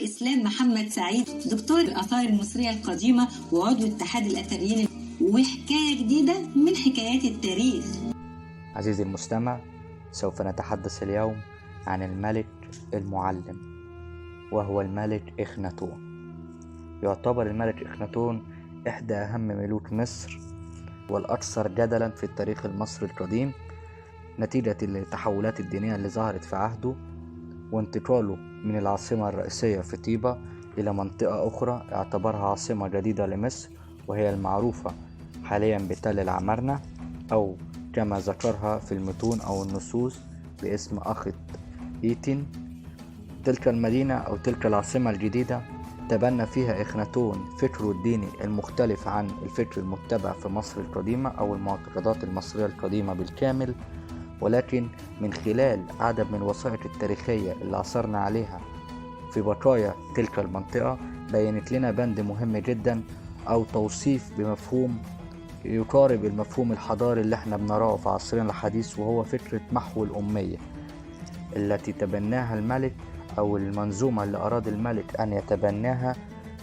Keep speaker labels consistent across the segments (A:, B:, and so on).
A: إسلام محمد سعيد، دكتور الآثار المصرية القديمة وعضو اتحاد الأثريين، وحكاية جديدة من حكايات التاريخ.
B: عزيزي المستمع، سوف نتحدث اليوم عن الملك المعلم، وهو الملك إخناتون. يعتبر الملك إخناتون إحدى أهم ملوك مصر والأكثر جدلا في التاريخ المصري القديم، نتيجة التحولات الدينية اللي ظهرت في عهده وانتقاله من العاصمة الرئيسية في طيبة إلى منطقة أخرى اعتبرها عاصمة جديدة لمصر، وهي المعروفة حاليا بتل العمارنة، أو كما ذكرها في المتون أو النصوص باسم أخت إيتين. تلك المدينة أو تلك العاصمة الجديدة تبنى فيها إخناتون فكره الديني المختلف عن الفكر المتبع في مصر القديمة أو المعتقدات المصرية القديمة بالكامل، ولكن من خلال عدد من الوثائق التاريخية اللي عثرنا عليها في بقايا تلك المنطقة بينت لنا بند مهم جدا أو توصيف بمفهوم يقارب المفهوم الحضاري اللي احنا بنراه في عصرنا الحديث، وهو فكرة محو الأمية التي تبناها الملك أو المنظومة اللي أراد الملك أن يتبناها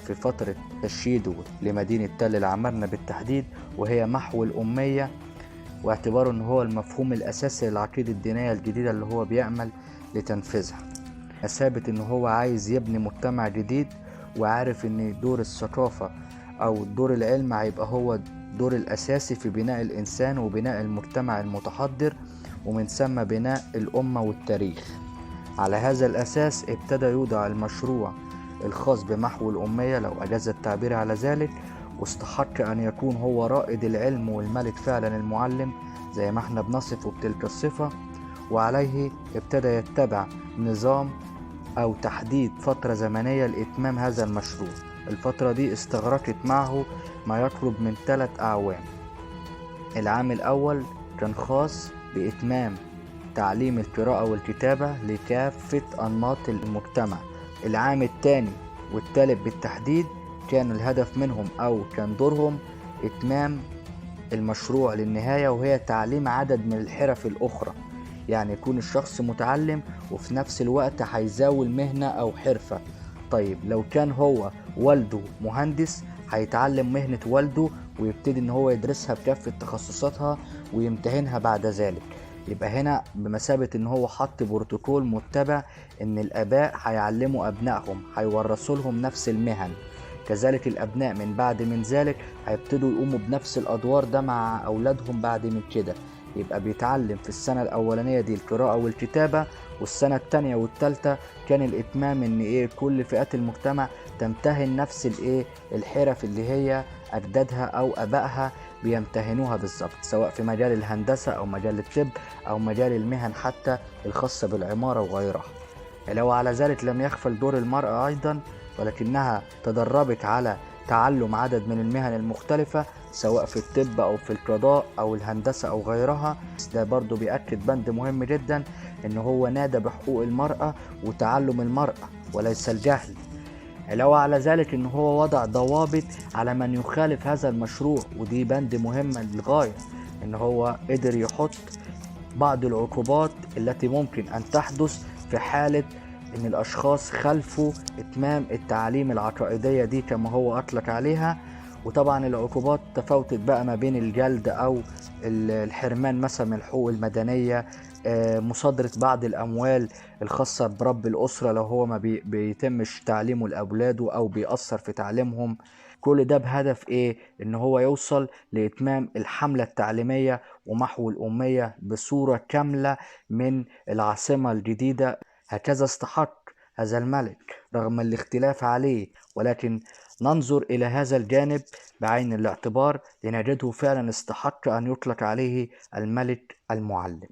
B: في فترة تشييده لمدينة تل العمارنة بالتحديد، وهي محو الأمية، واعتباره أنه هو المفهوم الأساسي للعقيدة الدينية الجديدة اللي هو بيعمل لتنفيذها. ثابت أنه هو عايز يبني مجتمع جديد، وعارف أن دور الثقافة أو دور العلم هيبقى هو الدور الأساسي في بناء الإنسان وبناء المجتمع المتحضر، ومن ثم بناء الأمة والتاريخ. على هذا الأساس ابتدى يوضع المشروع الخاص بمحو الأمية، لو أجاز التعبير على ذلك، واستحق أن يكون هو رائد العلم والملك فعلا المعلم زي ما احنا بنصفه بتلك الصفة. وعليه ابتدى يتبع نظام أو تحديد فترة زمنية لإتمام هذا المشروع. الفترة دي استغرقت معه ما يقرب من 3 أعوام. العام الأول كان خاص بإتمام تعليم القراءة والكتابة لكافة أنماط المجتمع. العام الثاني والثالث بالتحديد كان الهدف منهم أو كان دورهم إتمام المشروع للنهاية، وهي تعليم عدد من الحرف الأخرى. يعني يكون الشخص متعلم وفي نفس الوقت هيزاول مهنة أو حرفة. طيب لو كان هو والده مهندس هيتعلم مهنة والده ويبتدي ان هو يدرسها بكافة تخصصاتها ويمتهنها بعد ذلك. يبقى هنا بمثابة ان هو حط بروتوكول متبع ان الاباء هيعلموا ابنائهم، هيورثوا لهم نفس المهن، كذلك الابناء من ذلك هيبتدوا يقوموا بنفس الادوار ده مع اولادهم بعد من كده. يبقى بيتعلم في السنة الأولانية دي القراءة والكتابة، والسنة الثانية والثالثة كان الإتمام إن كل فئات المجتمع تمتهن نفس الحرف اللي هي أجدادها أو أبائها بيمتهنوها بالظبط، سواء في مجال الهندسة أو مجال الطب أو مجال المهن حتى الخاصة بالعمارة وغيرها. لو على ذلك لم يغفل دور المرأة أيضا، ولكنها تدربت على تعلم عدد من المهن المختلفة سواء في الطب أو في القضاء أو الهندسة أو غيرها. ده برضو بيأكد بند مهم جدا إن هو نادى بحقوق المرأة وتعلم المرأة وليس الجهل. علاوة على ذلك إن هو وضع ضوابط على من يخالف هذا المشروع، ودي بند مهمة للغاية، إن هو قدر يحط بعض العقوبات التي ممكن أن تحدث في حالة إن الأشخاص خلفوا إتمام التعاليم العقائدية دي كما هو أطلق عليها. وطبعا العقوبات تفاوتت بقى ما بين الجلد أو الحرمان مثلا من الحقوق المدنية، مصادرة بعض الأموال الخاصة برب الأسرة لو هو ما بيتمش تعليمه لأولاده أو بيأثر في تعليمهم. كل ده بهدف إن هو يوصل لإتمام الحملة التعليمية ومحو الأمية بصورة كاملة من العاصمة الجديدة. هكذا استحق هذا الملك رغم الاختلاف عليه، ولكن ننظر إلى هذا الجانب بعين الاعتبار لنجده فعلا استحق أن يطلق عليه الملك المعلم.